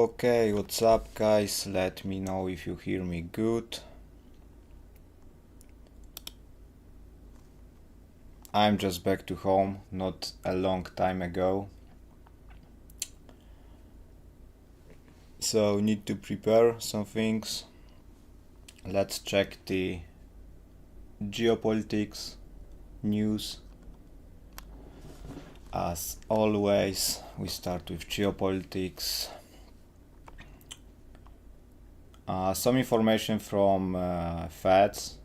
Okay, what's up guys? Let me know if you hear me good. I'm just back to home, not a long time ago. So need to prepare some things. Let's check the geopolitics news. As always, we start with geopolitics. Some information from Feds.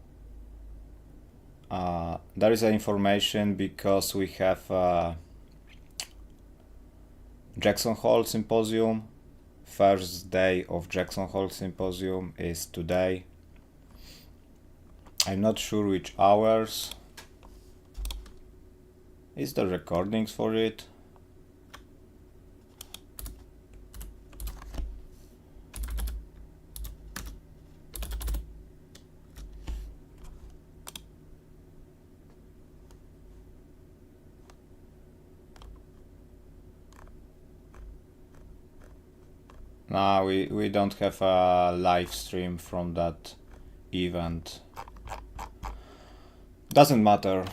There is information because we have Jackson Hole Symposium. First day of Jackson Hole Symposium is today. I'm not sure which hours. Is there recordings for it? No, we don't have a live stream from that event. Doesn't matter.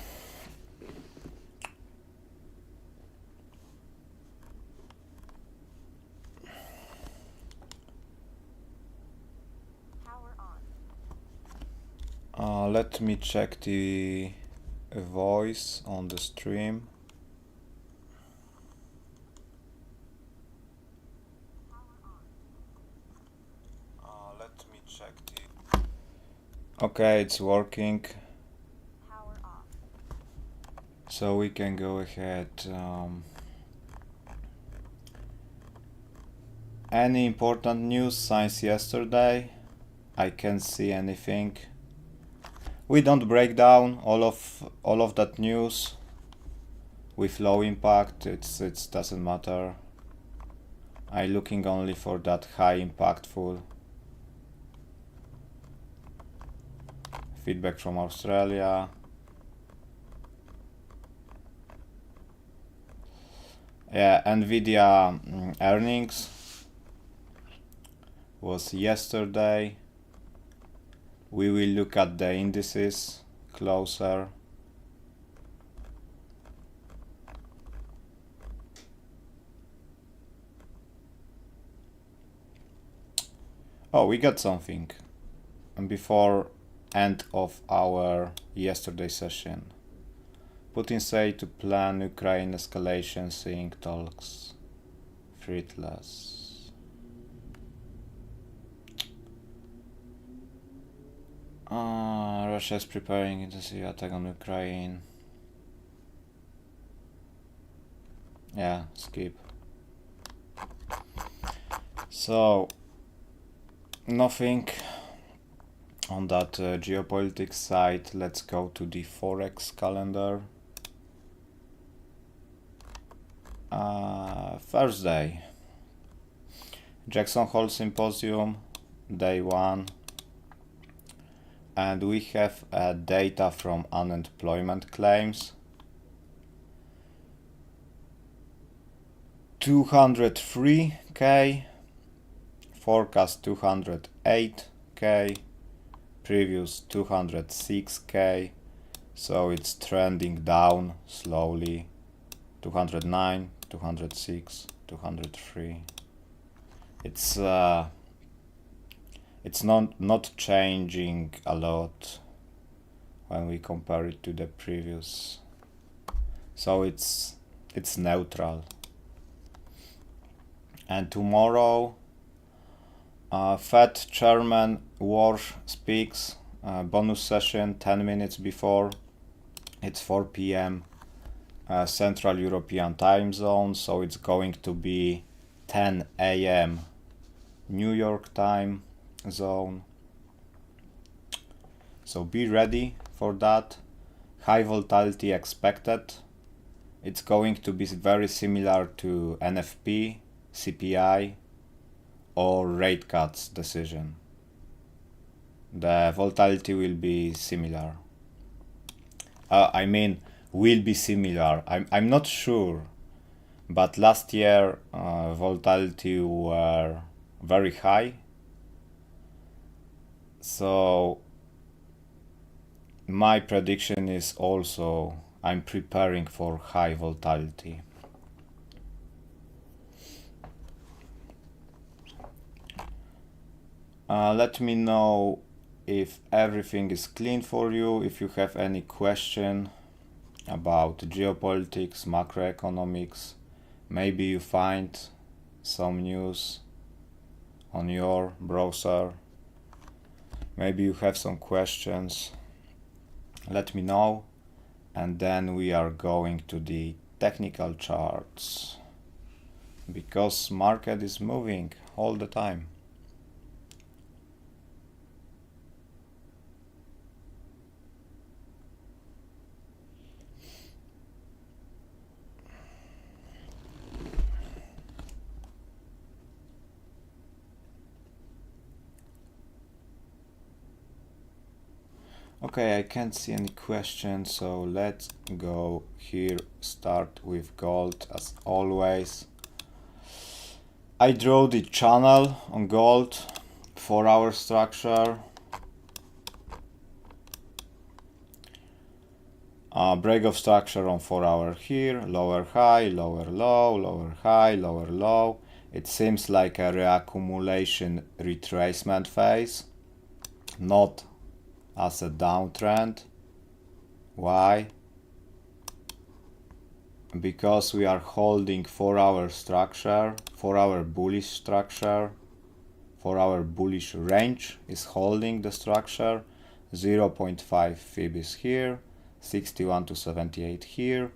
Let me check the voice on the stream. Let me check the... Okay, it's working. So we can go ahead. Any important news since yesterday? I can't see anything. We don't break down all of that news with low impact. It doesn't matter. I'm looking only for that high impactful feedback from Australia. Yeah, Nvidia earnings was yesterday. We will look at the indices closer. Oh, we got something. And before end of our yesterday session. Putin said to plan Ukraine escalation, seeing talks fruitless. Russia is preparing intensive attack on Ukraine. Yeah, skip. So, nothing on that geopolitics side. Let's go to the Forex calendar. Thursday, Jackson Hole Symposium, day 1. And we have data from unemployment claims. 203k, forecast 208k, previous 206k, so it's trending down slowly. 209, 206, 203. It's not changing a lot when we compare it to the previous, so it's neutral. And tomorrow, Fed Chairman Walsh speaks, bonus session 10 minutes before. It's 4 p.m. Central European time zone, so it's going to be 10 a.m. New York time zone. So be ready for that. High volatility expected. It's going to be very similar to NFP, CPI, or rate cuts decision. The volatility will be similar. Will be similar. I'm not sure, but last year volatility were very high. So my prediction is also I'm preparing for high volatility. Let me know if everything is clean for you, if you have any question about geopolitics, macroeconomics. Maybe you find some news on your browser. Maybe you have some questions. Let me know, and then we are going to the technical charts, because market is moving all the time. Okay, I can't see any questions, so let's go here, start with gold as always. I draw the channel on gold, 4-hour structure. Break of structure on 4-hour here, lower high, lower low, lower high, lower low. It seems like a reaccumulation retracement phase, not as a downtrend. Why? Because we are holding 4-hour structure, 4-hour bullish structure, 4-hour bullish range is holding the structure. 0.5 fib is here, 61 to 78 here.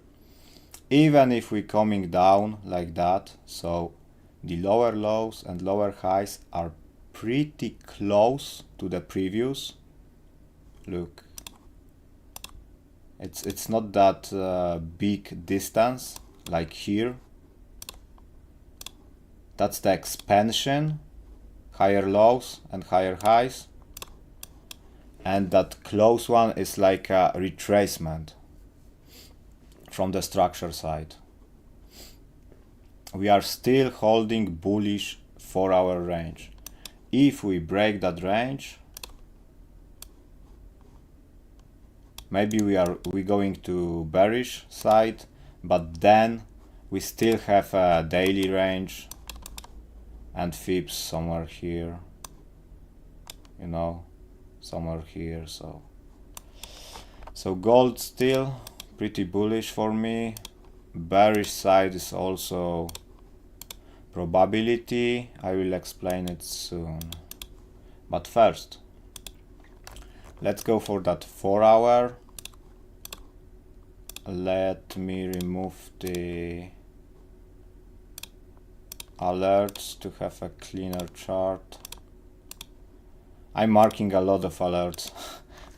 Even if we're coming down like that, so the lower lows and lower highs are pretty close to the previous. Look, it's not that big distance like here. That's the expansion, higher lows and higher highs, and that close one is like a retracement from the structure side. We are still holding bullish 4-hour range. If we break that range, maybe we're going to bearish side, but then we still have a daily range and fibs somewhere here, you know, somewhere here. So gold still pretty bullish for me. Bearish side is also probability. I will explain it soon. But first, let's go for that 4-hour. Let me remove the alerts to have a cleaner chart. I'm marking a lot of alerts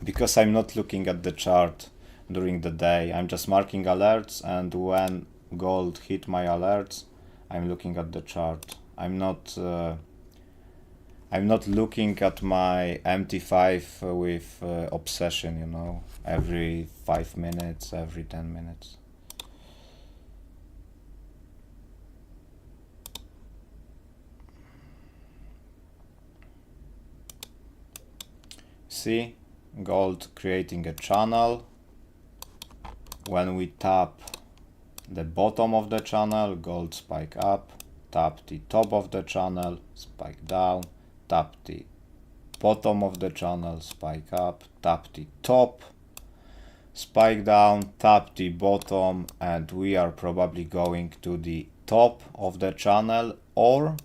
because I'm not looking at the chart during the day. I'm just marking alerts, and when gold hit my alerts, I'm looking at the chart. I'm not looking at my MT5 with obsession, you know, every 5 minutes, every 10 minutes. See, gold creating a channel. When we tap the bottom of the channel, gold spike up, tap the top of the channel, spike down, tap the bottom of the channel, spike up, tap the top, spike down, tap the bottom, and we are probably going to the top of the channel or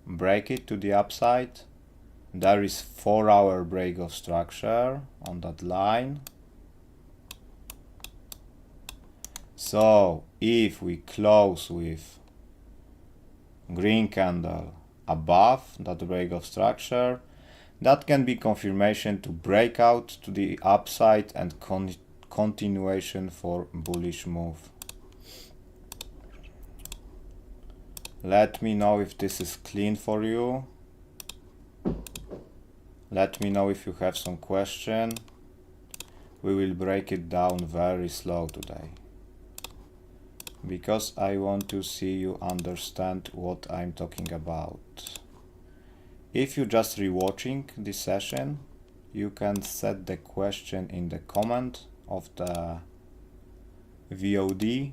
break it to the upside. There is 4-hour break of structure on that line. So if we close with green candle above that break of structure, that can be confirmation to breakout to the upside and continuation for bullish move. Let me know if this is clean for you. Let me know if you have some question. We will break it down very slow today, because I want to see you understand what I'm talking about. If you're just rewatching this session, you can set the question in the comment of the VOD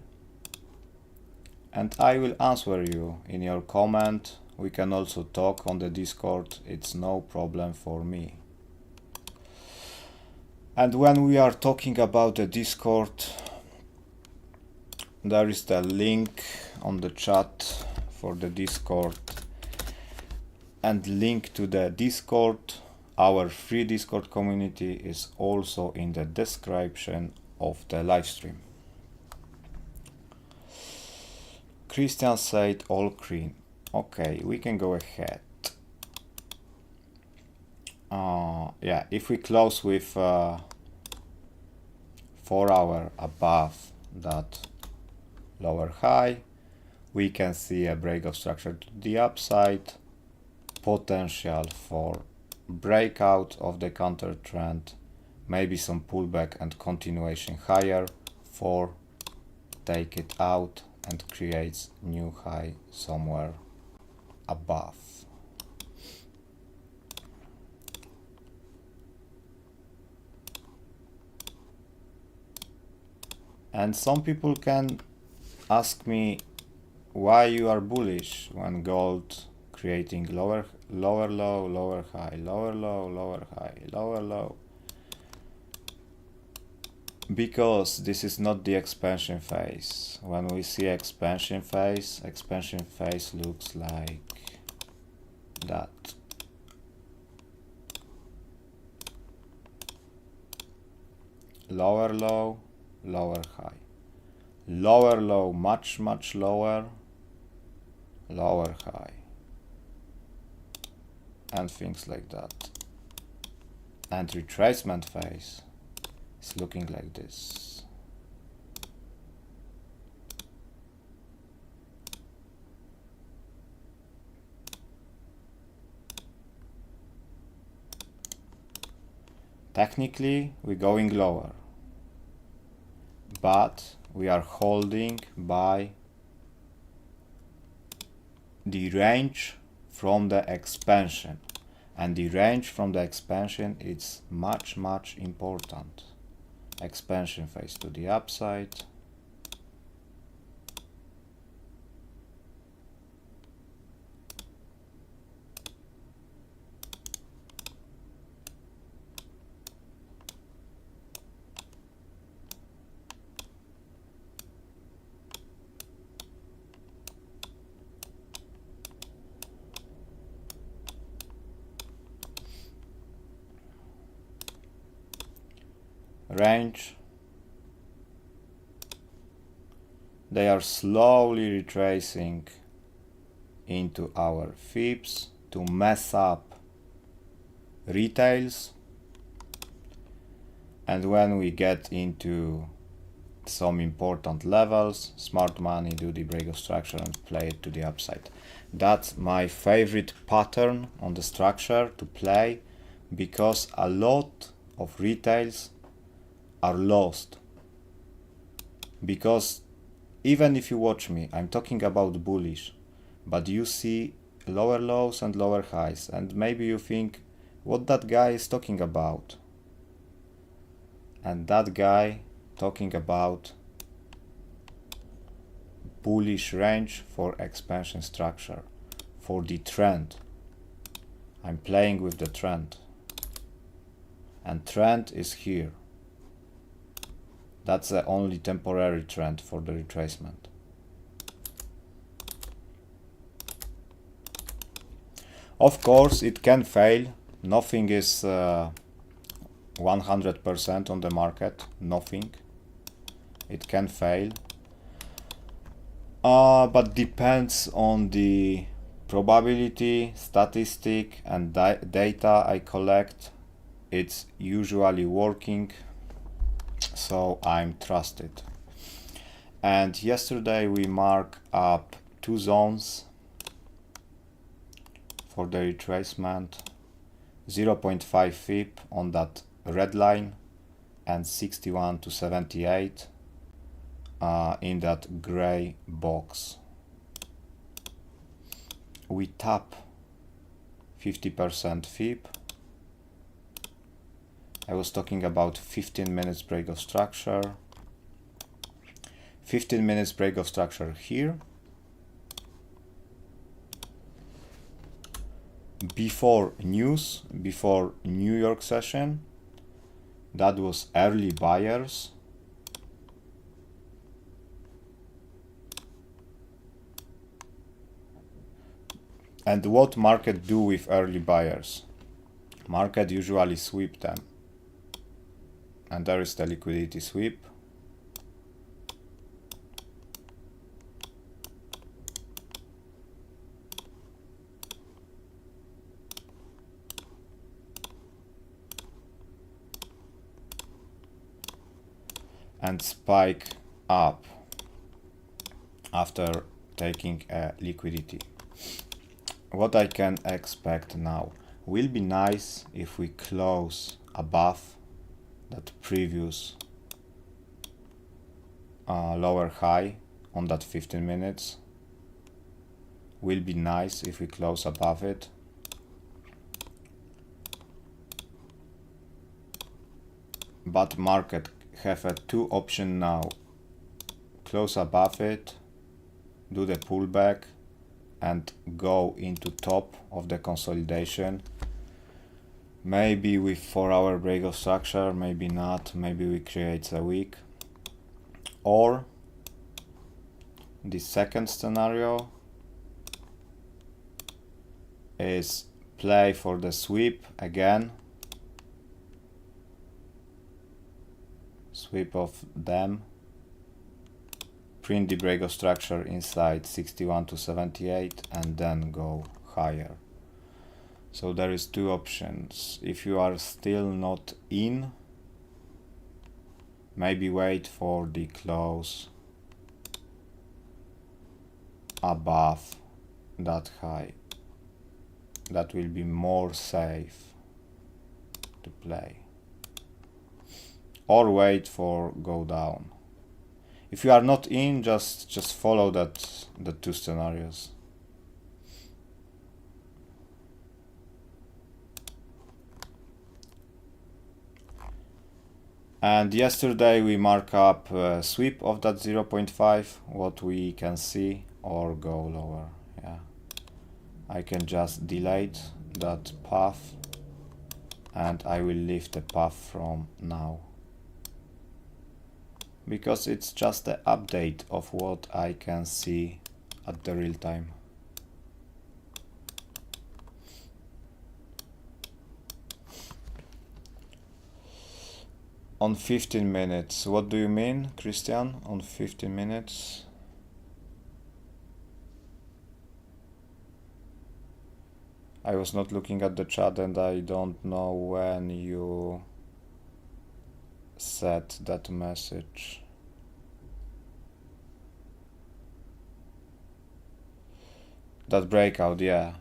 and I will answer you in your comment. We can also talk on the Discord, it's no problem for me. And when we are talking about the Discord, there is the link on the chat for the Discord and link to the Discord. Our free Discord community is also in the description of the live stream. Christian said all green. Okay, we can go ahead. Yeah, if we close with 4 hour above that lower high, we can see a break of structure to the upside, potential for breakout of the counter trend, maybe some pullback and continuation higher for take it out and creates new high somewhere above. And some people can ask me why you are bullish when gold creating lower low, lower high, lower low, lower high, lower low. Because this is not the expansion phase. When we see expansion phase looks like that. Lower low, lower high. Lower low, much lower, lower high. And things like that. And retracement phase is looking like this. Technically, we're going lower, but we are holding by the range from the expansion, and the range from the expansion is much important. Expansion phase to the upside, range. They are slowly retracing into our FIBs to mess up retails, and when we get into some important levels, smart money do the break of structure and play it to the upside. That's my favorite pattern on the structure to play, because a lot of retails are lost. Because even if you watch me, I'm talking about bullish, but you see lower lows and lower highs, and maybe you think what that guy is talking about. And that guy talking about bullish range for expansion structure, for the trend. I'm playing with the trend, and trend is here. That's the only temporary trend for the retracement. Of course, it can fail. Nothing is 100% on the market. Nothing. It can fail. But depends on the probability, statistic, and data I collect. It's usually working, so I'm trusted. And yesterday we marked up 2 zones for the retracement, 0.5 FIB on that red line and 61 to 78 in that gray box. We tap 50% FIB. I was talking about 15 minutes break of structure. 15 minutes break of structure here. Before news, before New York session, that was early buyers. And what market do with early buyers? Market usually sweep them. And there is the liquidity sweep. And spike up after taking a liquidity. What I can expect now will be nice if we close above that previous lower high on that 15 minutes. Will be nice if we close above it. But market have a two option now. Close above it, do the pullback and go into top of the consolidation. Maybe with 4-hour break of structure, maybe not, maybe we create a wick. Or the second scenario is play for the sweep again. Sweep of them. Print the break of structure inside 61 to 78 and then go higher. So there is two options. If you are still not in, maybe wait for the close above that high. That will be more safe to play. Or wait for go down. If you are not in, just follow the two scenarios. And yesterday we mark up a sweep of that 0.5, what we can see, or go lower. Yeah, I can just delete that path and I will leave the path from now, because it's just the update of what I can see at the real time. On 15 minutes, what do you mean, Christian? On 15 minutes? I was not looking at the chat and I don't know when you said that message. That breakout, yeah.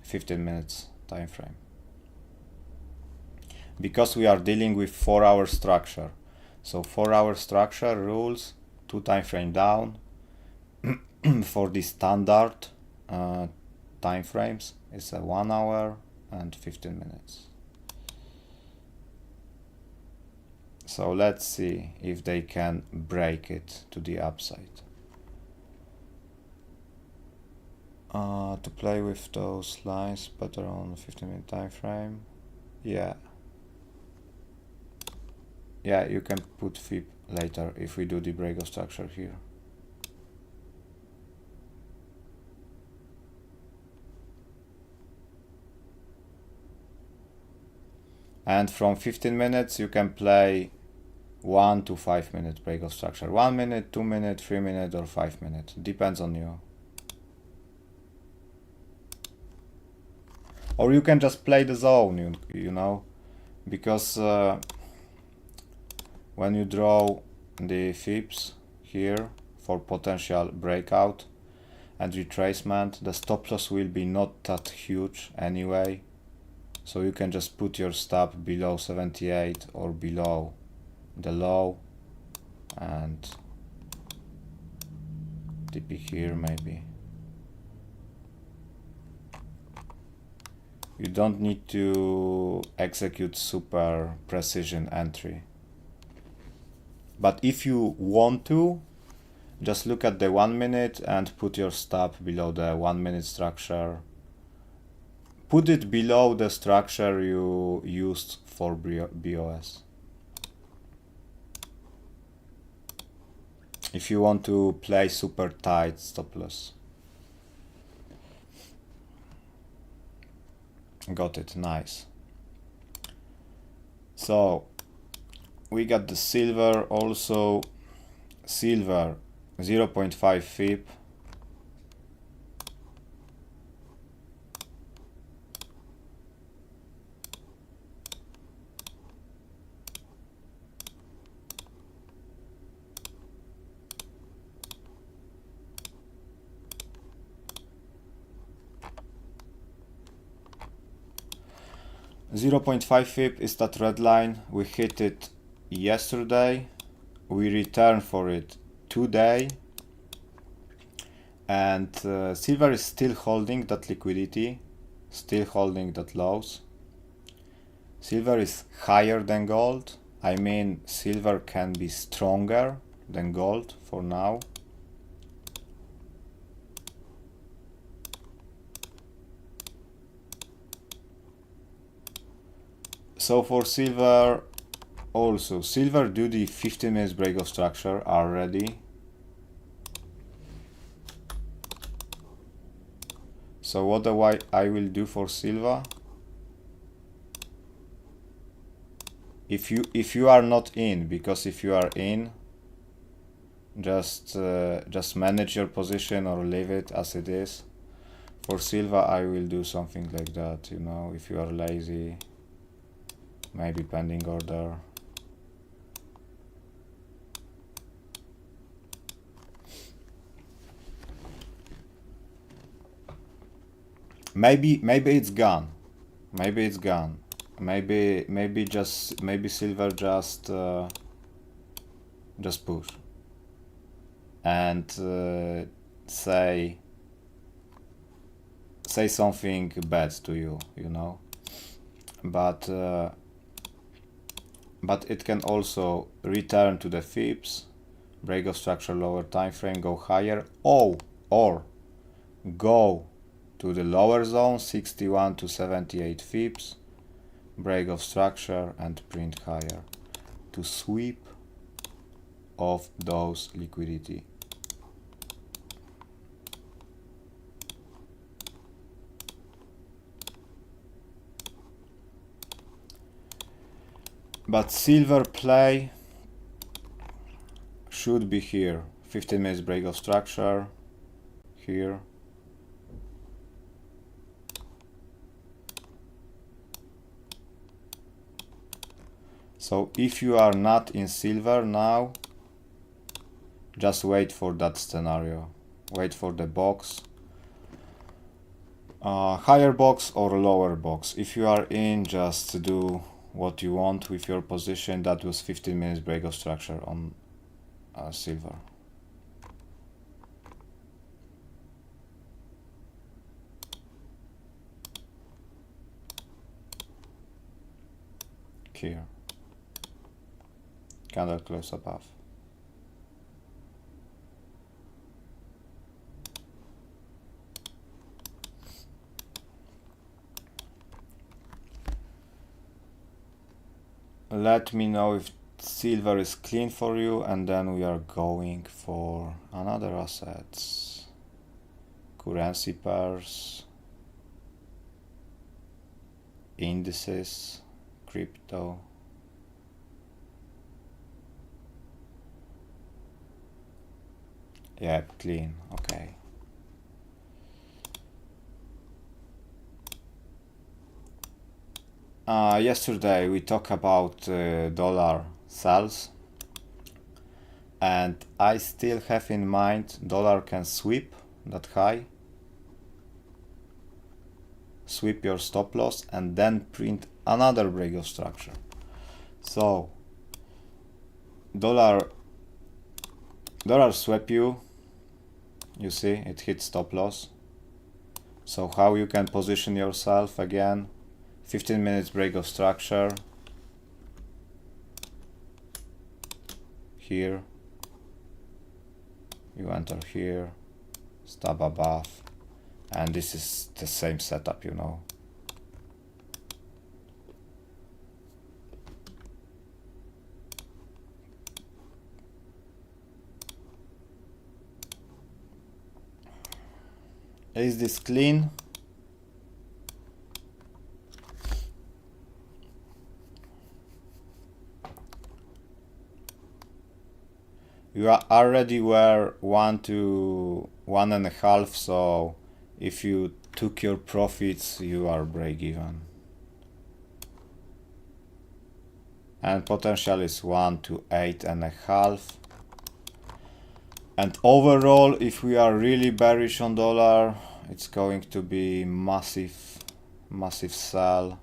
15 minutes time frame. Because we are dealing with 4-hour structure. So 4-hour structure rules 2 time frame down. For the standard time frames, it's a 1 hour and 15 minutes. So let's see if they can break it to the upside. To play with those lines better on 15-minute time frame. Yeah, you can put FIB later if we do the break of structure here. And from 15 minutes you can play 1 to 5 minute break of structure. 1 minute, 2 minute, 3 minute or 5 minute. Depends on you. Or you can just play the zone, you know, because when you draw the FIBs here for potential breakout and retracement, the stop loss will be not that huge anyway. So you can just put your stop below 78 or below the low and TP here maybe. You don't need to execute super precision entry. But if you want to, just look at the 1 minute and put your stop below the 1 minute structure. Put it below the structure you used for BOS. If you want to play super tight stop loss. Got it, nice. So we got the silver also. Silver 0.5 FIB. .5 FIB is that red line. We hit it yesterday. We return for it today. And silver is still holding that liquidity, still holding that lows. Silver is higher than gold. I mean, silver can be stronger than gold for now. So for silver also, silver do the 15 minutes break of structure already. So what I will do for silver, if you are not in, because if you are in, just manage your position or leave it as it is. For silver I will do something like that, you know, if you are lazy, maybe pending order. Maybe it's gone. Maybe it's gone. Maybe silver just push and say something bad to you, you know. But it can also return to the FIBs, break of structure lower time frame, go higher, or go to the lower zone, 61 to 78 FIBs, break of structure and print higher to sweep off those liquidity. But silver play should be here, 15 minutes break of structure here. So if you are not in silver now, just wait for that scenario. Wait for the box. Higher box or lower box. If you are in, just do what you want with your position. That was 15 minutes break of structure on silver. Here. Candle close above. Let me know if silver is clean for you, and then we are going for another assets. Currency pairs, indices, crypto. Yep, clean, okay. Yesterday we talked about dollar sells, and I still have in mind dollar can sweep that high, sweep your stop loss, and then print another break of structure. So dollar swept you see it hit stop loss, So how you can position yourself again? 15 minutes break of structure. Here. You enter here. Stop above. And this is the same setup, you know. Is this clean? You are already were 1 to 1.5, so if you took your profits, you are break even. And potential is 1 to 8.5. And overall, if we are really bearish on dollar, it's going to be massive sell,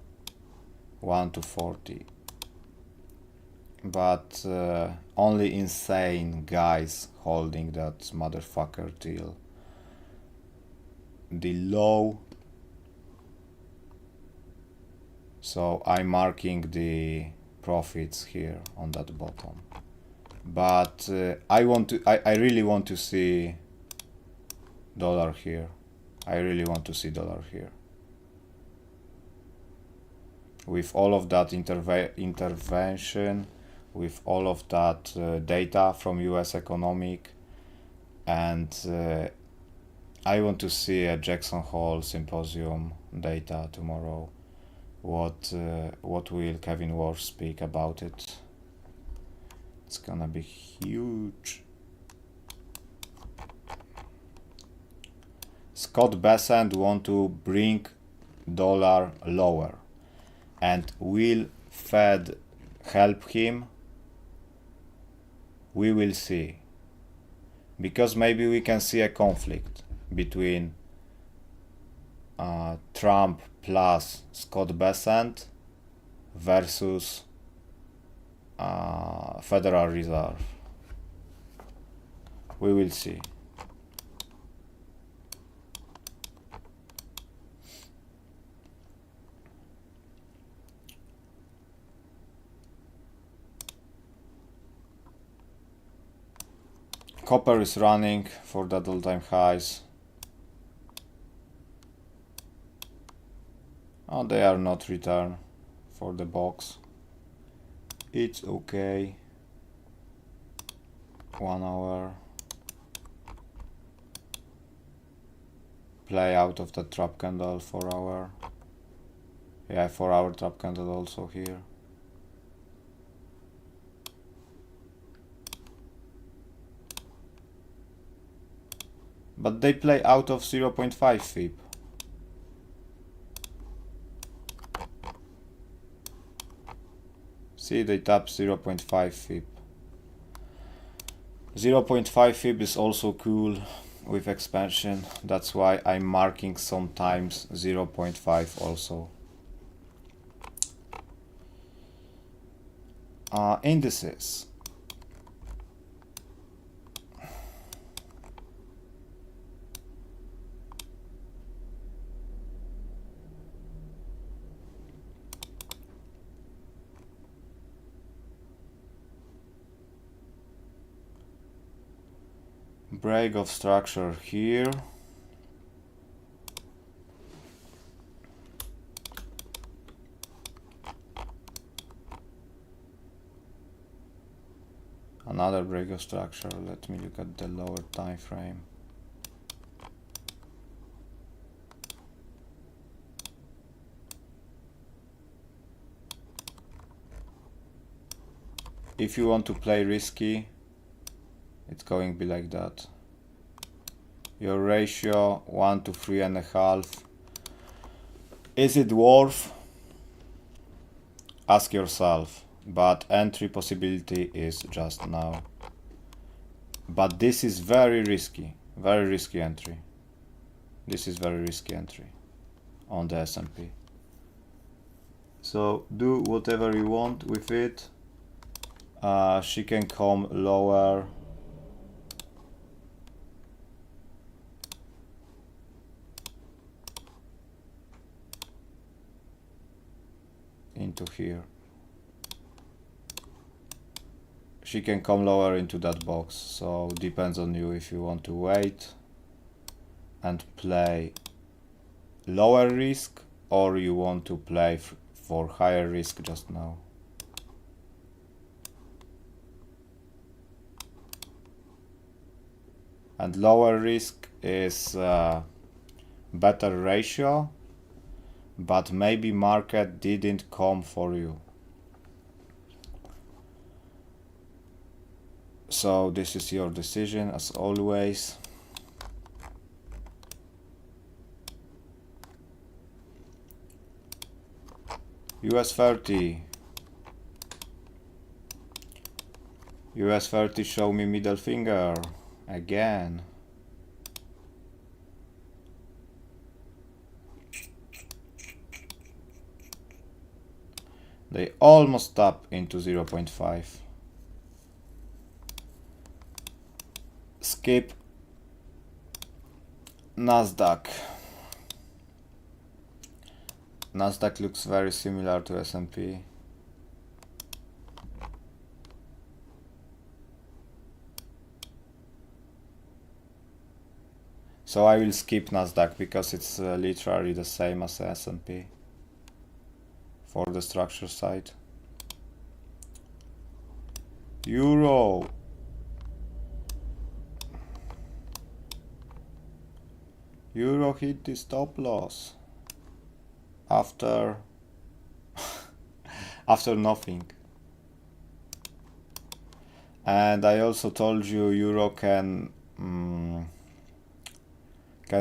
1 to 40. But only insane guys holding that motherfucker till the low. So I'm marking the profits here on that bottom. But I really want to see dollar here. I really want to see dollar here. With all of that intervention, with all of that data from US economic, and I want to see a Jackson Hole symposium data tomorrow. What will Kevin Walsh speak about it? It's gonna be huge. Scott Bessent want to bring dollar lower, and will Fed help him? We will see, because maybe we can see a conflict between Trump plus Scott Bessent versus Federal Reserve. We will see. Copper is running for the all-time highs. Oh, they are not return for the box. It's okay. 1 hour. Play out of the trap candle, 4 hour. Yeah, 4 hour trap candle also here. But they play out of 0.5 FIB. See, they tap 0.5 FIB. 0.5 FIB is also cool with expansion. That's why I'm marking sometimes 0.5 also. Indices. Break of structure here. Another break of structure. Let me look at the lower time frame. If you want to play risky, it's going to be like that. Your ratio 1 to 3.5. Is it worth? Ask yourself. But entry possibility is just now. But this is very risky entry. This is very risky entry on the S&P. So do whatever you want with it. She can come lower. to here. She can come lower into that box, so depends on you if you want to wait and play lower risk or you want to play for higher risk just now. And lower risk is better ratio, but maybe market didn't come for you. So this is your decision as always. US 30. US 30 show me middle finger again. They almost tap into 0.5. Skip Nasdaq. Nasdaq looks very similar to S&P. So I will skip Nasdaq because it's literally the same as S&P for the structure side. Euro. Euro hit the stop loss after after nothing. And I also told you Euro can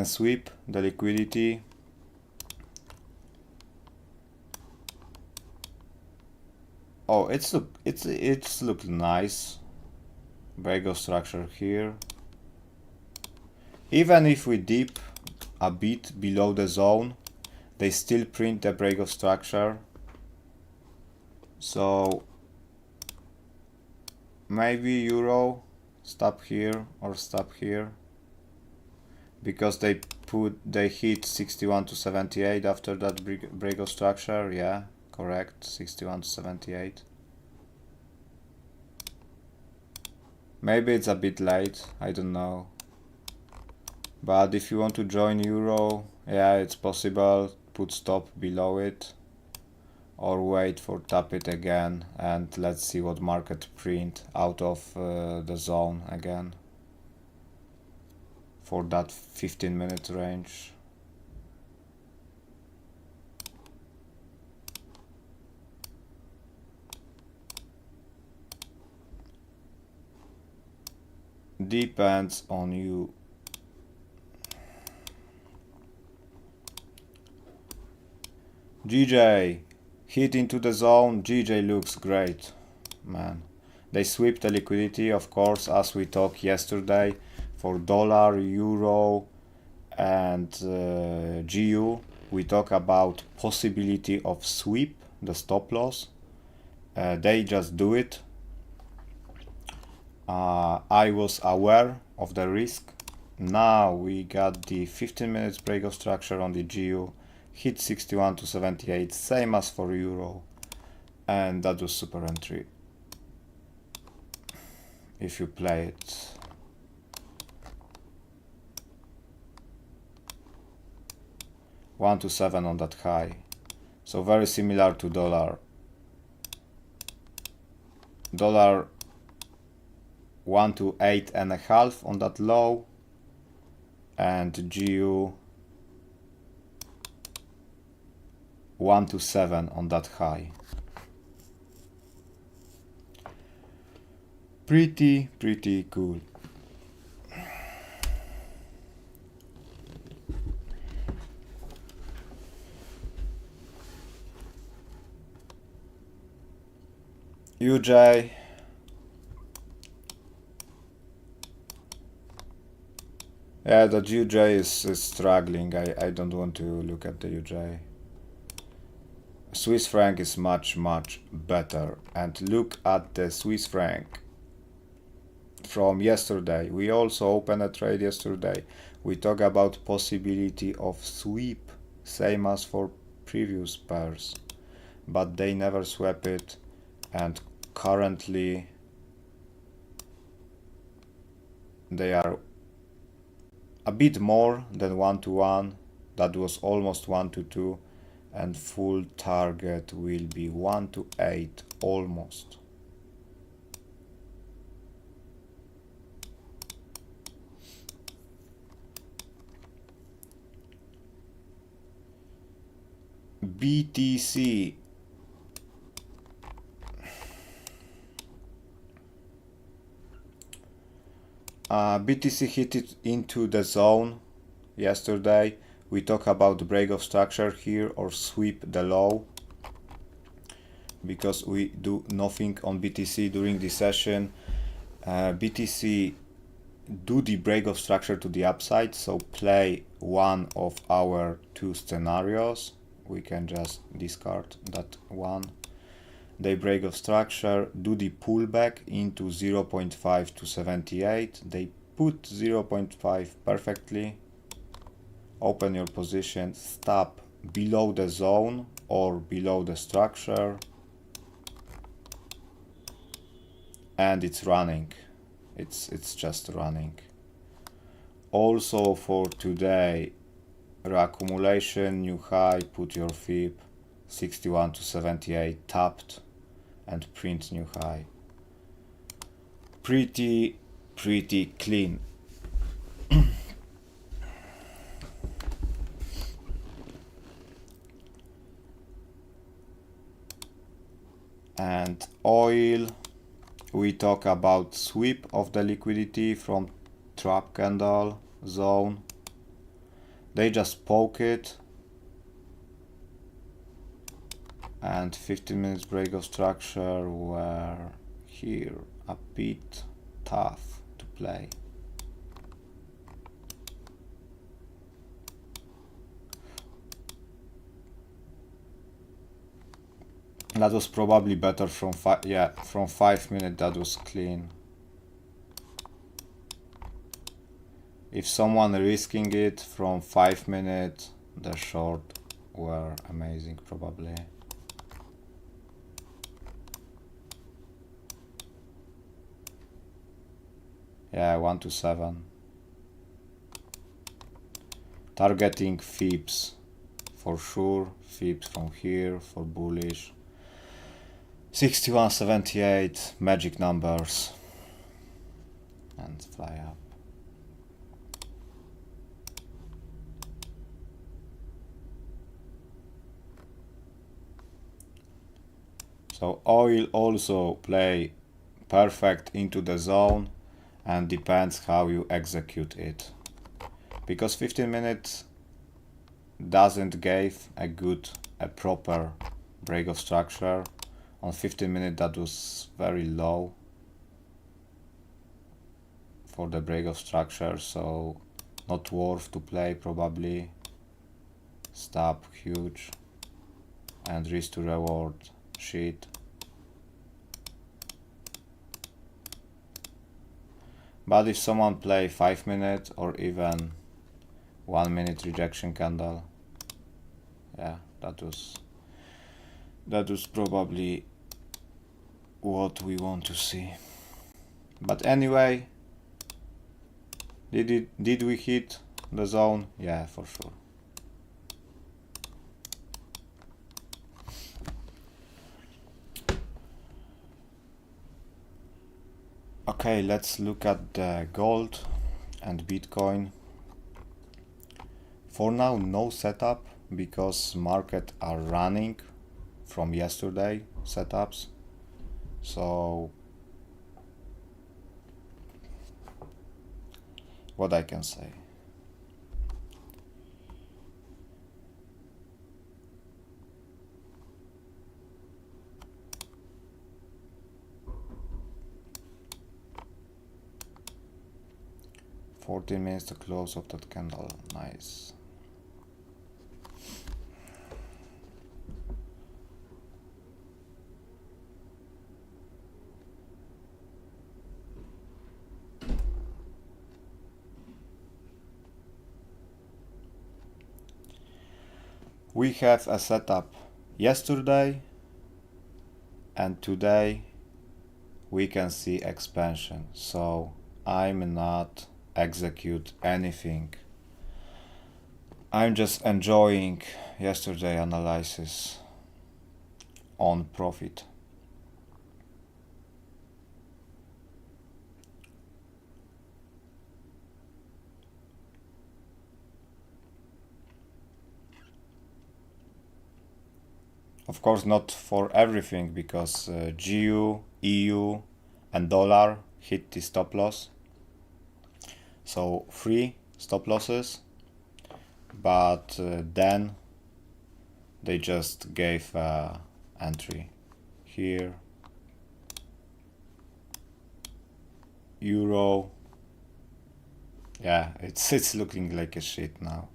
sweep the liquidity. Oh, it's looked nice. Break of structure here. Even if we dip a bit below the zone, they still print the break of structure. So maybe Euro stop here or stop here, because they hit 61 to 78 after that break of structure. Yeah, correct, 61 to 78. Maybe it's a bit late, I don't know. But if you want to join Euro, yeah, it's possible. Put stop below it or wait for tap it again, and let's see what market print out of the zone again for that 15-minute range. Depends on you. GJ hit into the zone. GJ looks great, man. They sweep the liquidity, of course, as we talked yesterday for dollar, euro, and GU. We talk about possibility of sweep the stop loss. They just do it. I was aware of the risk. Now we got the 15 minutes break of structure on the GU. Hit 61 to 78, same as for euro, and that was super entry if you play it. $1 to 7 on that high, so very similar to dollar. Dollar 1 to 8.5 on that low, and GU 1 to 7 on that high. Pretty cool. UJ. Yeah, the UJ is struggling. I don't want to look at the UJ. Swiss franc is much better, and look at the Swiss franc from yesterday. We also opened a trade yesterday. We talk about possibility of sweep, same as for previous pairs, but they never swap it, and currently they are a bit more than 1-to-1. That was almost 1-to-2, and full target will be 1-to-8 almost. BTC BTC hit it into the zone yesterday. We talk about break of structure here or sweep the low, because we do nothing on BTC during the session. BTC do the break of structure to the upside, so play one of our two scenarios. We can just discard that one. They break of structure, do the pullback into 0.5 to 78. They put 0.5 perfectly. Open your position, stop below the zone or below the structure, and it's running. It's just running. Also for today, reaccumulation, new high, put your fib 61 to 78, tapped and print new high. Pretty clean. And oil, we talk about sweep of the liquidity from trap candle zone. They just poke it, and 15 minutes break of structure were here a bit tough to play. That was probably better from 5 minutes. That was clean. If someone risking it from 5 minutes, the short were amazing probably. Yeah, 1 to 7. Targeting fibs for sure. Fibs from here for bullish. 61, 78, magic numbers, and fly up. So oil also play perfect into the zone, and depends how you execute it, because 15 minutes doesn't give a proper break of structure. On 15 minutes that was very low for the break of structure, so not worth to play probably. Stop huge and risk to reward shit. But if someone play 5 minutes or even 1 minute rejection candle, yeah, that was probably what we want to see. But anyway, did we hit the zone? Yeah, for sure. Okay, let's look at the gold and Bitcoin. For now, no setup, because market are running from yesterday setups. So what I can say? $14 minutes to close of that candle. Nice. We have a setup yesterday and today we can see expansion, so I'm not execute anything. I'm just enjoying yesterday analysis on profit. Of course not for everything, because GU, EU and dollar hit the stop loss. So 3 stop losses, but then they just gave entry here. Euro, yeah, it's looking like a shit now.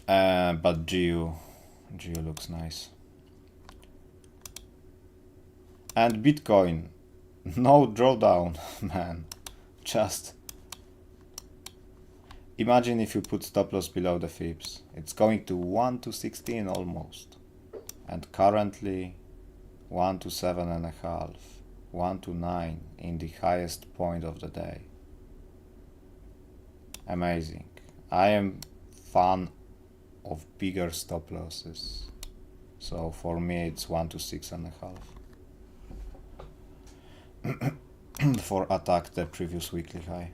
But GU looks nice. And Bitcoin, no drawdown, man. Just imagine if you put stop loss below the Fips. It's going to 1 to 16 almost. And currently 1 to 7.5, 1 to 9 in the highest point of the day. Amazing. I am fan of bigger stop losses. So for me it's 1 to 6.5. For attack the previous weekly high.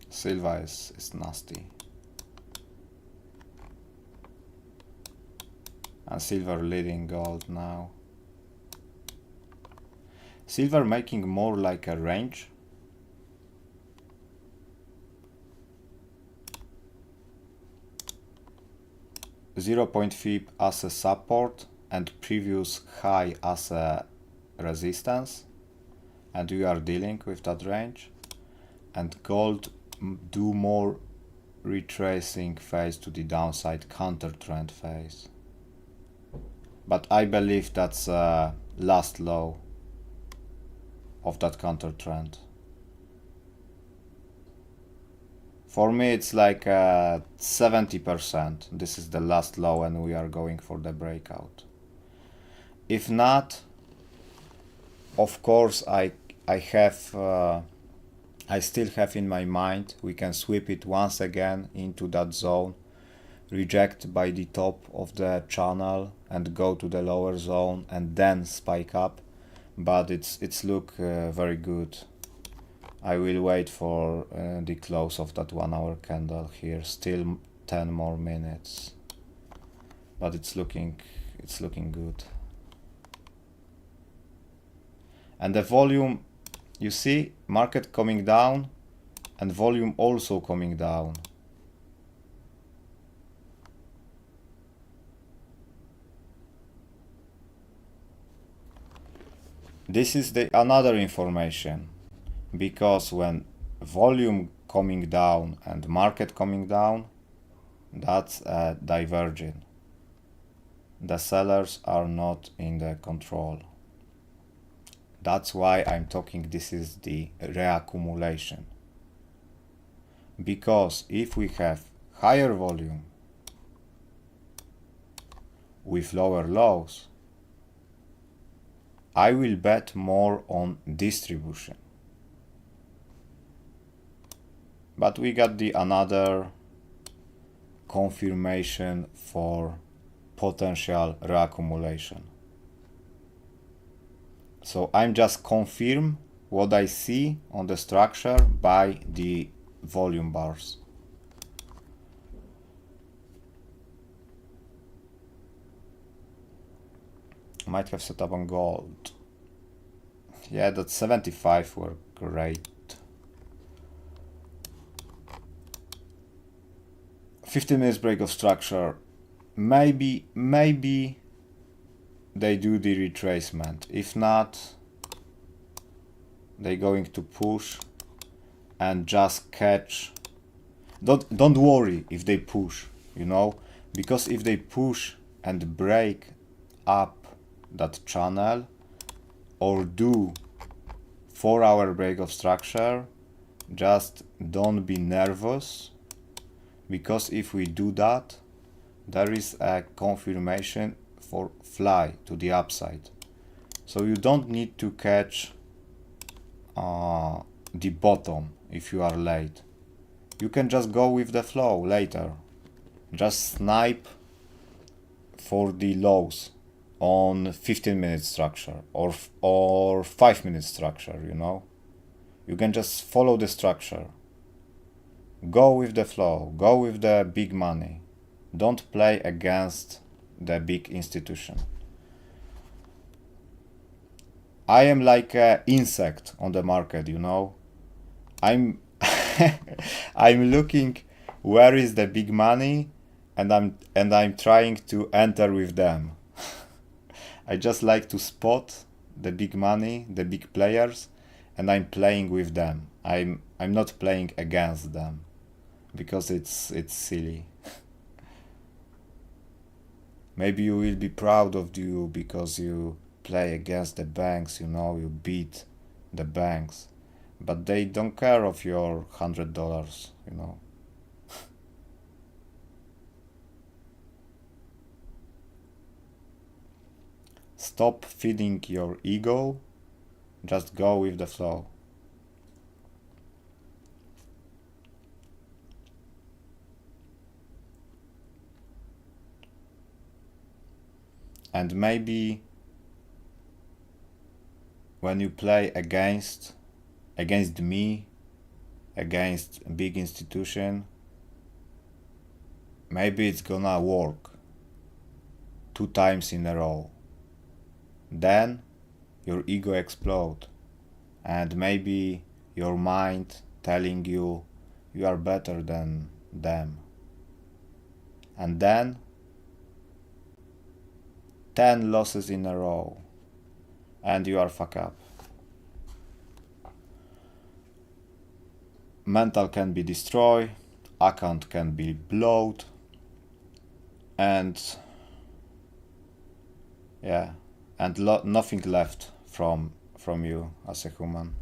Silver is nasty. And silver leading gold now. Silver making more like a range. .5 as a support and previous high as a resistance, and we are dealing with that range. And gold do more retracing phase to the downside, counter trend phase. But I believe that's last low of that counter trend. For me it's like 70%. This is the last low and we are going for the breakout. If not, of course I still have in my mind we can sweep it once again into that zone, reject by the top of the channel and go to the lower zone and then spike up, but it's look very good. I will wait for the close of that 1 hour candle here, still 10 more minutes, but it's looking good. And the volume, you see, market coming down and volume also coming down. This is the another information, because when volume coming down and market coming down, that's diverging. The sellers are not in the control. That's why I'm talking this is the reaccumulation. Because if we have higher volume with lower lows, I will bet more on distribution. But we got the another confirmation for potential reaccumulation. So I'm just confirm what I see on the structure by the volume bars. Might have set up on gold. Yeah, that 75 were great. 15 minutes break of structure. Maybe they do the retracement. If not, they're going to push and just catch. Don't worry if they push, you know, because if they push and break up that channel or do 4-hour break of structure, just don't be nervous, because if we do that, there is a confirmation for fly to the upside. So you don't need to catch the bottom if you are late. You can just go with the flow later. Just snipe for the lows on 15-minute structure or 5-minute structure, you know. You can just follow the structure. Go with the flow, go with the big money. Don't play against the big institution. I am like an insect on the market, you know. I'm I'm looking where is the big money, and I'm trying to enter with them. I just like to spot the big money, the big players, and I'm playing with them. I'm not playing against them, because it's silly. Maybe you will be proud of you because you play against the banks, you know, you beat the banks, but they don't care of your $100, you know. Stop feeding your ego, just go with the flow. And maybe when you play against me, against a big institution, maybe it's gonna work 2 times in a row. Then your ego explode, and maybe your mind telling you you are better than them. And then 10 losses in a row, and you are fuck up. Mental can be destroyed, account can be blowed, and yeah, and nothing left from you as a human.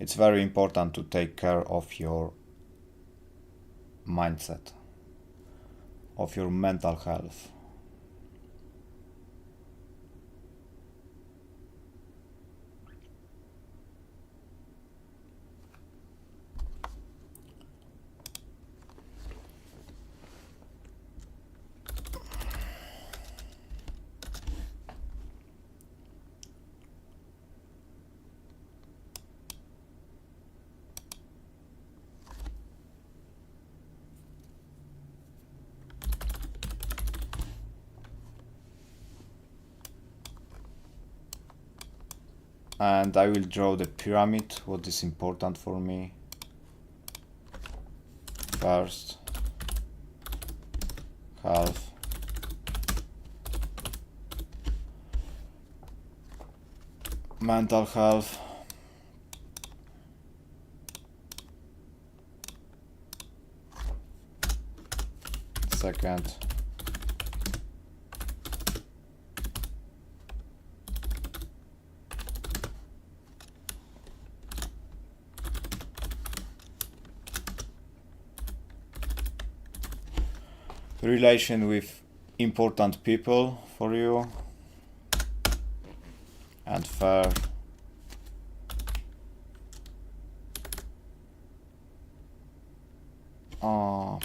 It's very important to take care of your mindset, of your mental health. And I will draw the pyramid, what is important for me. First half, mental health, second relation with important people for you, and third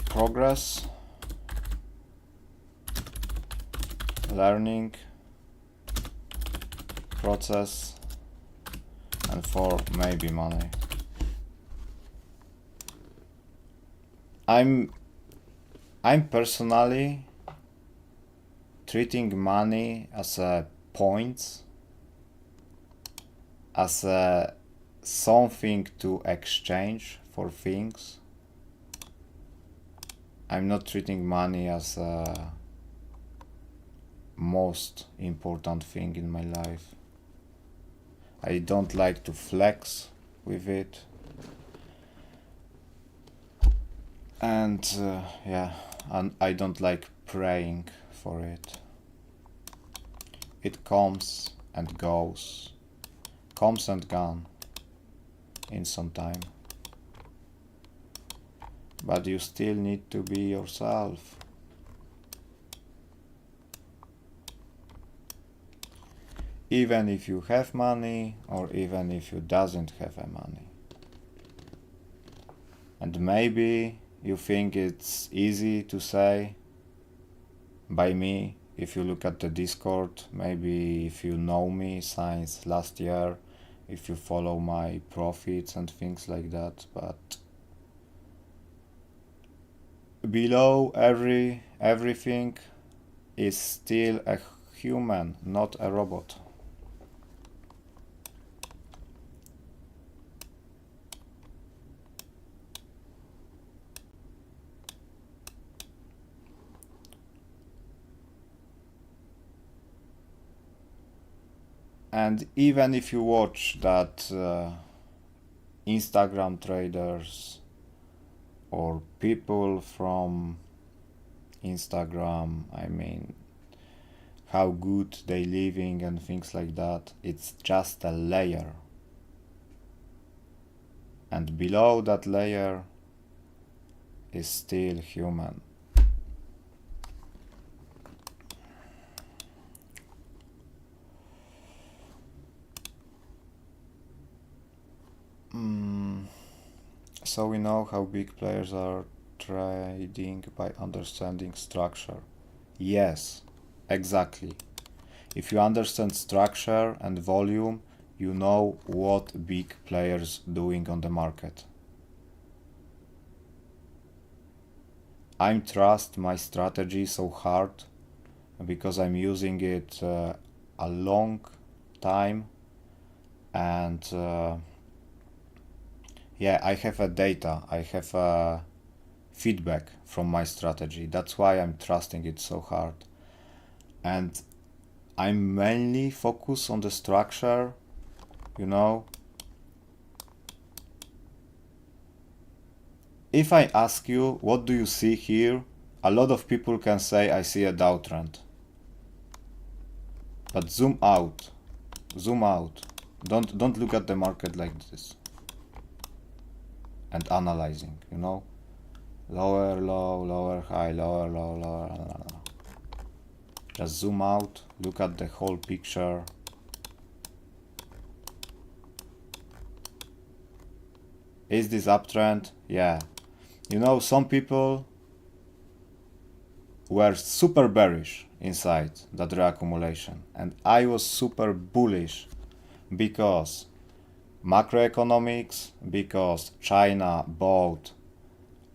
progress, learning process, and for maybe money. I'm personally treating money as a points, as a something to exchange for things. I'm not treating money as a most important thing in my life. I don't like to flex with it. And yeah, and I don't like praying for it. It comes and goes, comes and gone in some time. But you still need to be yourself. Even if you have money or even if you doesn't have money. And maybe you think it's easy to say by me. If you look at the Discord, maybe if you know me since last year, if you follow my profits and things like that, but below everything is still a human, not a robot. And even if you watch that Instagram traders or people from Instagram, I mean, how good they living and things like that, it's just a layer. And below that layer is still human. So we know how big players are trading by understanding structure. Yes, exactly. If you understand structure and volume, you know what big players doing on the market. I trust my strategy so hard because I'm using it a long time, and yeah, I have a data, I have a feedback from my strategy. That's why I'm trusting it so hard. And I'm mainly focused on the structure, you know. If I ask you, what do you see here? A lot of people can say, I see a downtrend. But zoom out. Zoom out. Don't look at the market like this. And analyzing, you know. Lower low, lower high, lower low, lower low. Just zoom out, look at the whole picture. Is this uptrend? Yeah. You know, some people were super bearish inside that reaccumulation, and I was super bullish because macroeconomics, because China bought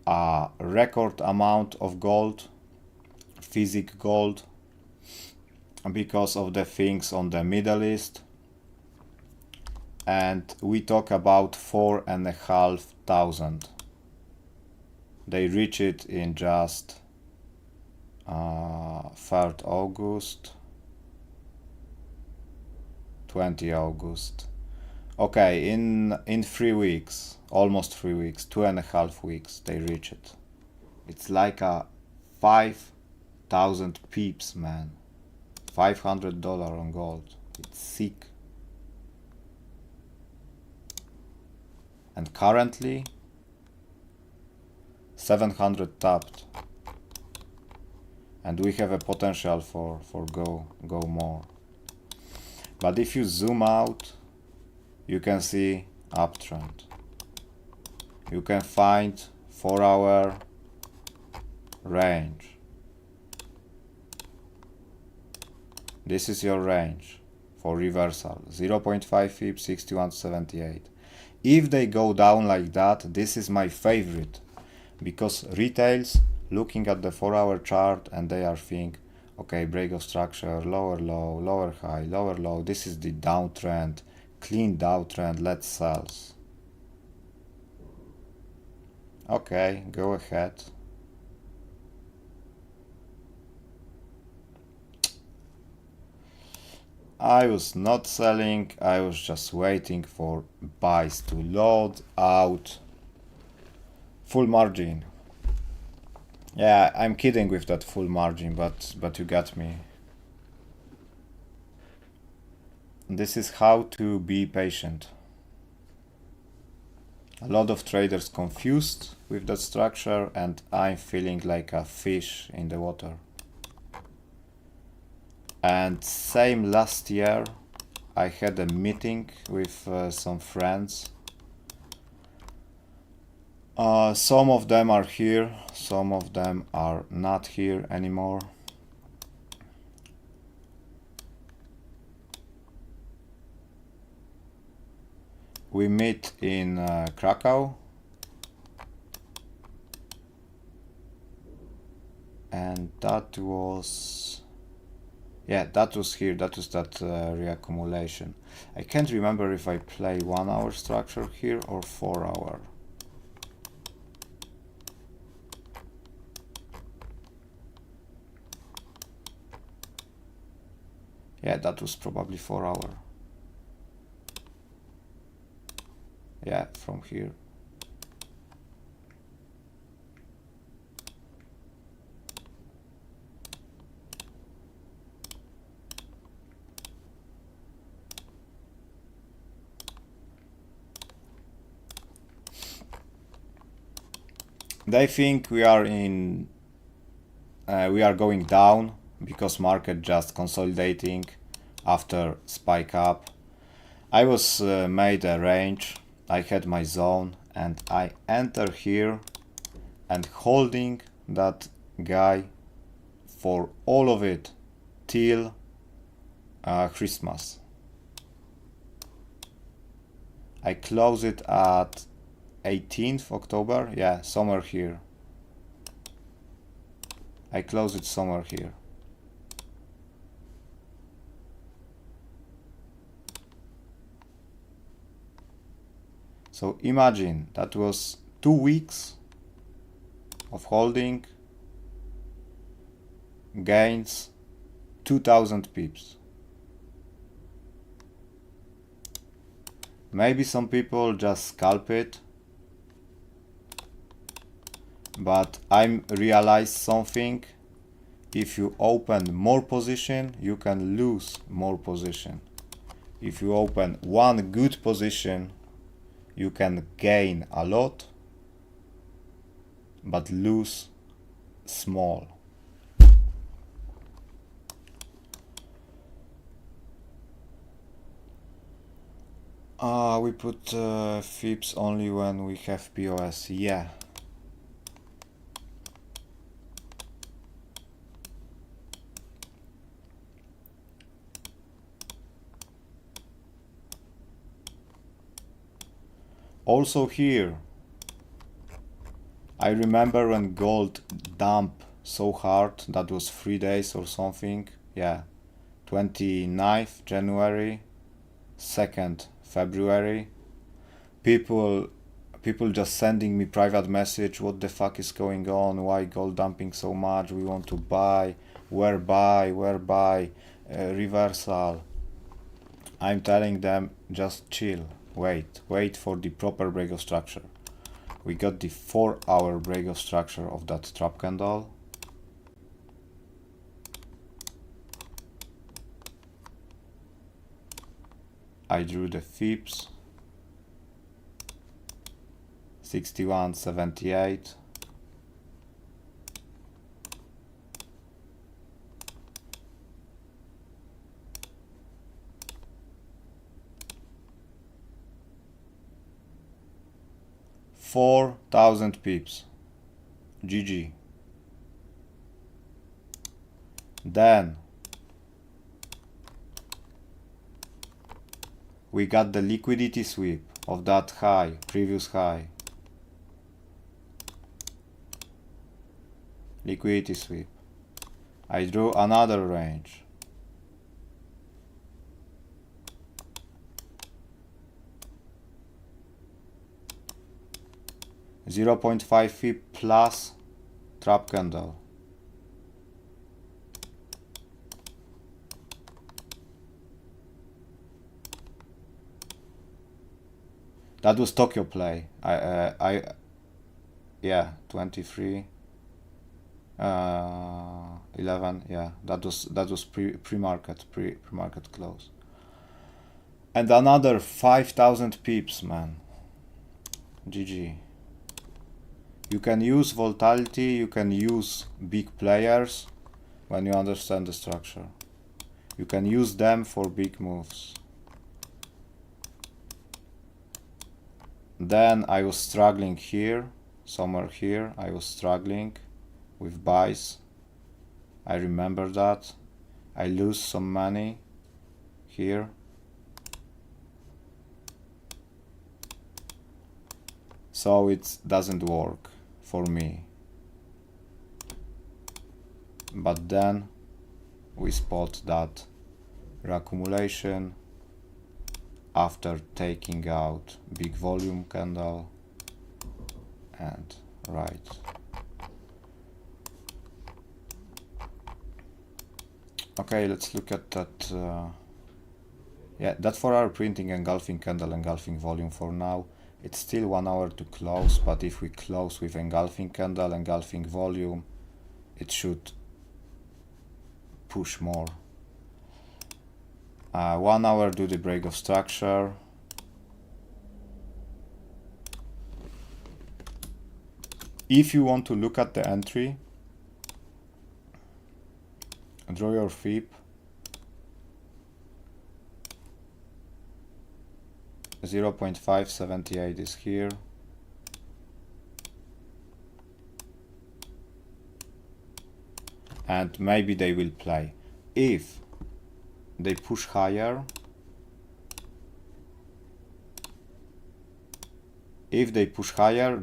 a record amount of gold, physical gold, because of the things on the Middle East, and we talk about 4,500. They reach it in just 3rd August, 20 August. Okay, in 3 weeks, almost 3 weeks, 2.5 weeks, they reach it. It's like a 5,000 pips, man. $500 on gold. It's sick. And currently 700 tapped, and we have a potential for go more. But if you zoom out, you can see uptrend. You can find 4-hour range. This is your range for reversal, 0.5 pips, 61.78. If they go down like that, this is my favorite, because retails looking at the 4-hour chart and they are thinking, okay, break of structure, lower low, lower high, lower low, this is the downtrend, clean downtrend, let's sell. Okay, go ahead. I was not selling, I was just waiting for buys to load out. Full margin. Yeah, I'm kidding with that full margin, but you got me. This is how to be patient. A lot of traders confused with that structure, and I'm feeling like a fish in the water. And same last year, I had a meeting with some friends. Some of them are here, some of them are not here anymore. We meet in Krakow, and that was, yeah, that was here, that was that reaccumulation. I can't remember if I play 1 hour structure here or 4 hour. Yeah, that was probably 4 hour. Yeah, from here. They think we are going down because market just consolidating after spike up. I was made a range, I had my zone, and I enter here and holding that guy for all of it till Christmas. I close it at 18th October, yeah, somewhere here. I close it somewhere here. So imagine that was 2 weeks of holding, gains 2000 pips. Maybe some people just scalp it, but I realized something. If you open more position, you can lose more position. If you open one good position, you can gain a lot, but lose small. We put FIPS only when we have POS, yeah. Also here, I remember when gold dumped so hard, that was 3 days or something, yeah, 29th January, 2nd February, people just sending me private message, what the fuck is going on, why gold dumping so much, we want to buy, where buy, reversal. I'm telling them, just chill, wait for the proper break of structure. We got the 4 hour break of structure of that trap candle. I drew the FIPS 61.78. $4,000 pips. GG. Then we got the liquidity sweep of that high, previous high. Liquidity sweep. I drew another range. .5 FIP plus trap candle. That was Tokyo play. Yeah, 23. 11, yeah, that was pre-market close. And another 5,000 pips, man. GG. You can use volatility, you can use big players when you understand the structure. You can use them for big moves. Then I was struggling here, somewhere here, I was struggling with buys. I remember that. I lose some money here. So it doesn't work for me. But then we spot that reaccumulation after taking out big volume candle and right. Okay, let's look at that. Yeah, that 4 hour printing engulfing candle, engulfing volume for now. It's still 1 hour to close, but if we close with engulfing candle, engulfing volume, it should push more. 1 hour do the break of structure. If you want to look at the entry, draw your FIB. 0.578 is here. And maybe they will play. If they push higher,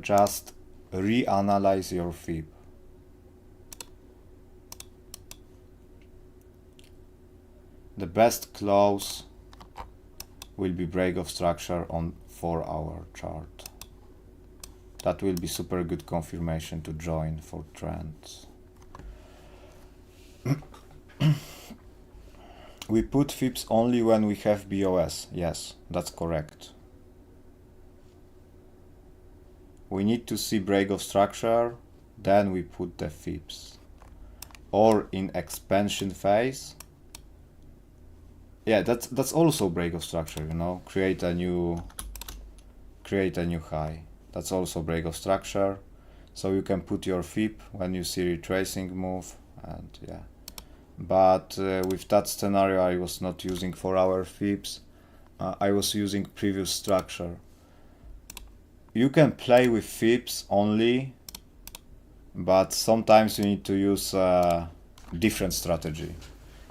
just reanalyze your FIB. The best close will be break of structure on 4 hour chart. That will be super good confirmation to join for trends. We put FIBs only when we have BOS. Yes, that's correct. We need to see break of structure, then we put the FIBs. Or in expansion phase. Yeah, that's also break of structure, you know, create a new high. That's also break of structure. So you can put your FIB when you see retracing move, and yeah. But with that scenario, I was not using 4 hour FIBs. I was using previous structure. You can play with FIBs only, but sometimes you need to use a different strategy.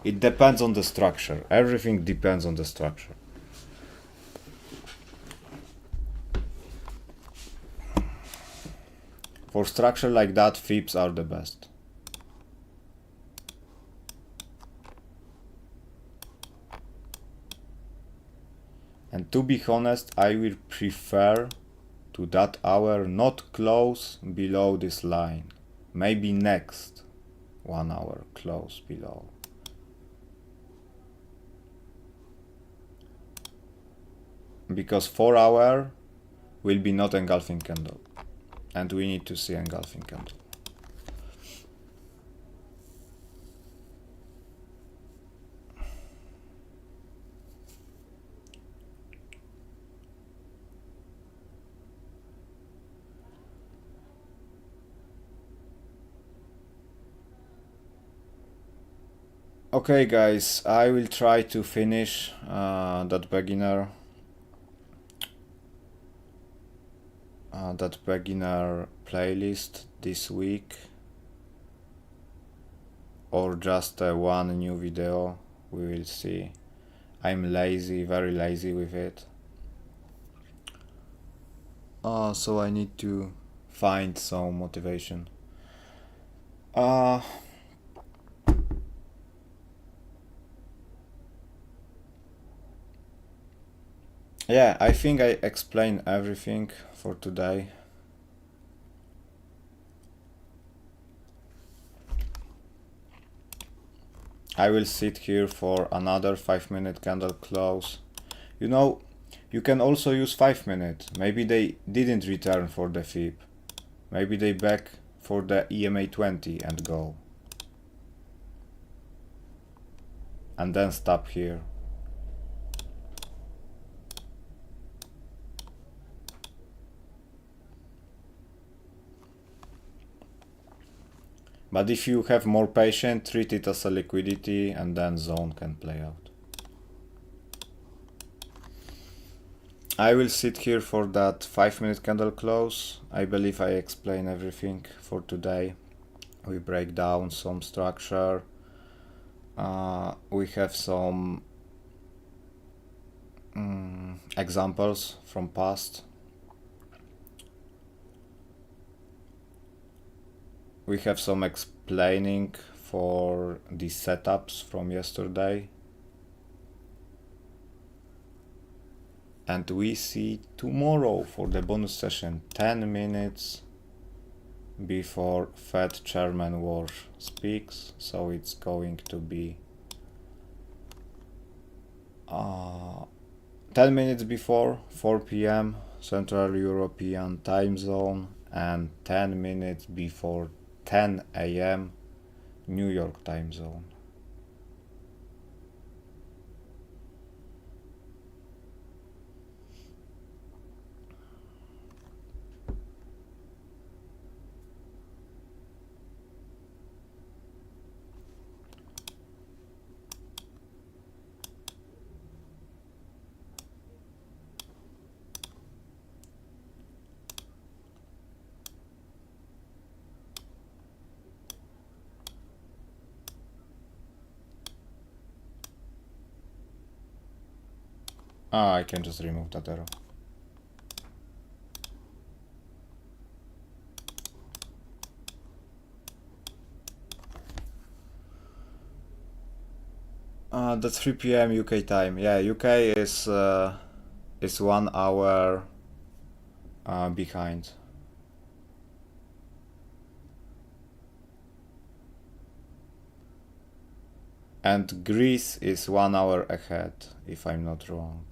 It depends on the structure. Everything depends on the structure. For structure like that, FIBs are the best. And to be honest, I will prefer to that hour not close below this line. Maybe next 1 hour close below. Because 4 hour will be not engulfing candle, and we need to see engulfing candle. Okay guys, I will try to finish that beginner playlist this week, or just one new video. We will see. I'm lazy, very lazy with it. So I need to find some motivation. Yeah, I think I explained everything for today. I will sit here for another 5-minute candle close. You know, you can also use 5 minutes. Maybe they didn't return for the FIB. Maybe they back for the EMA 20 and go. And then stop here. But if you have more patience, treat it as a liquidity and then zone can play out. I will sit here for that 5-minute candle close. I believe I explain everything for today. We break down some structure. We have some examples from past. We have some explaining for the setups from yesterday. And we see tomorrow for the bonus session, 10 minutes before Fed Chairman Walsh speaks. So it's going to be 10 minutes before 4 p.m. Central European time zone and 10 minutes before 10 a.m. New York time zone. I can just remove that arrow. That's 3 p.m. UK time. Yeah, UK is 1 hour behind. And Greece is 1 hour ahead, if I'm not wrong.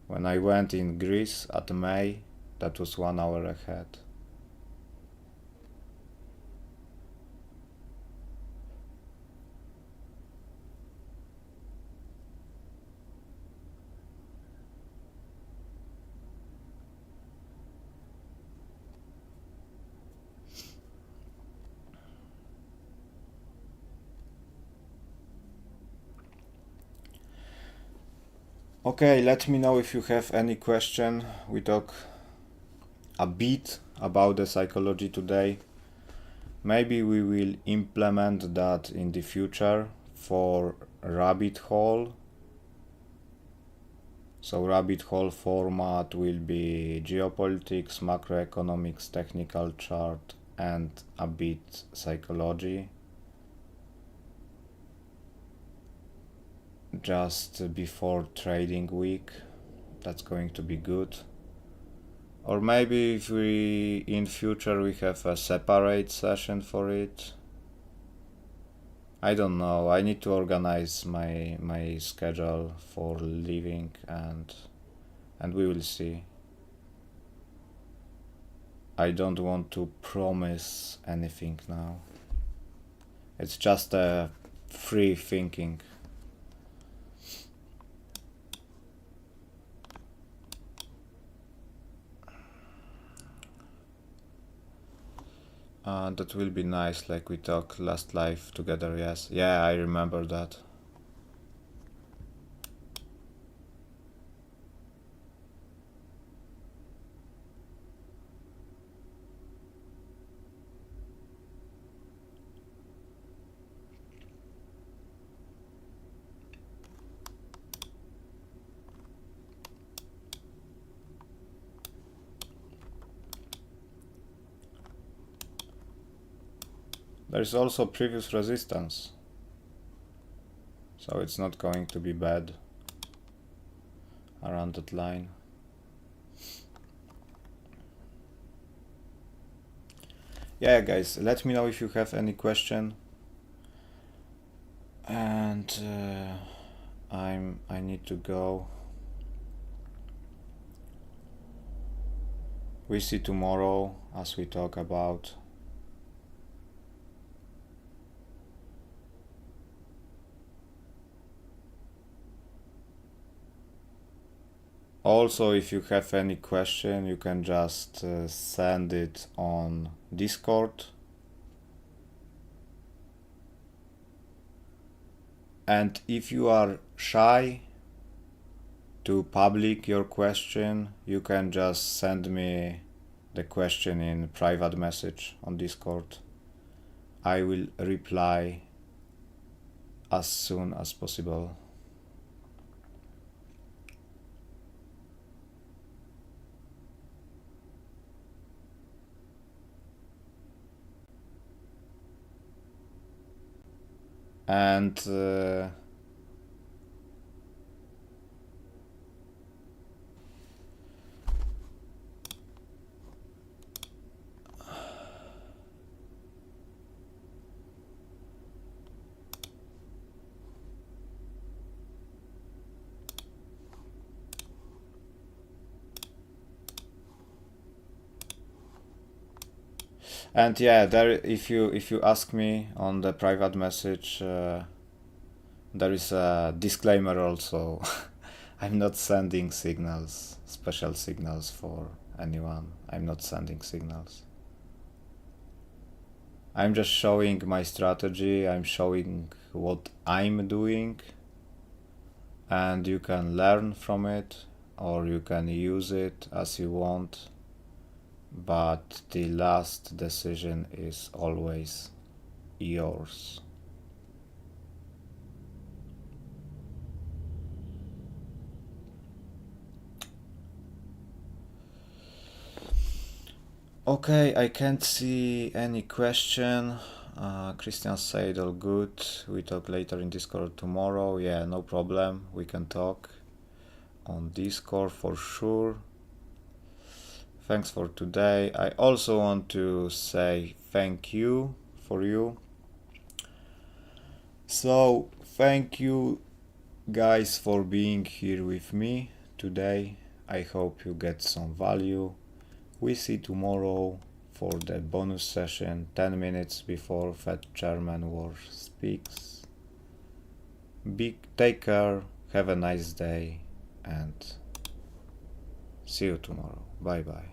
When I went in Greece at May, that was 1 hour ahead. Okay, let me know if you have any question. We talk a bit about the psychology today. Maybe we will implement that in the future for rabbit hole. So rabbit hole format will be geopolitics, macroeconomics, technical chart, and a bit psychology. Just before trading week, that's going to be good. Or maybe if we in future we have a separate session for it. I don't know. I need to organize my schedule for leaving and we will see. I don't want to promise anything now. It's just a free thinking. That will be nice, like we talked last live together, yes. Yeah, I remember that. There is also previous resistance, so it's not going to be bad around that line. Yeah, guys, let me know if you have any question. And I need to go. We see tomorrow as we talk about. Also, if you have any question, you can just send it on Discord. And if you are shy to public your question, you can just send me the question in private message on Discord. I will reply as soon as possible. And and yeah, there if you ask me on the private message, there is a disclaimer also. I'm not sending signals, special signals for anyone. I'm not sending signals. I'm just showing my strategy. I'm showing what I'm doing, and you can learn from it or you can use it as you want, but the last decision is always yours. Okay, I can't see any question. Christian said all good. We talk later in Discord tomorrow. Yeah, no problem. We can talk on Discord for sure. Thanks for today. I also want to say thank you for you. So, thank you guys for being here with me today. I hope you get some value. We see tomorrow for the bonus session 10 minutes before Fed Chairman War speaks. Take care, have a nice day, and see you tomorrow. Bye bye.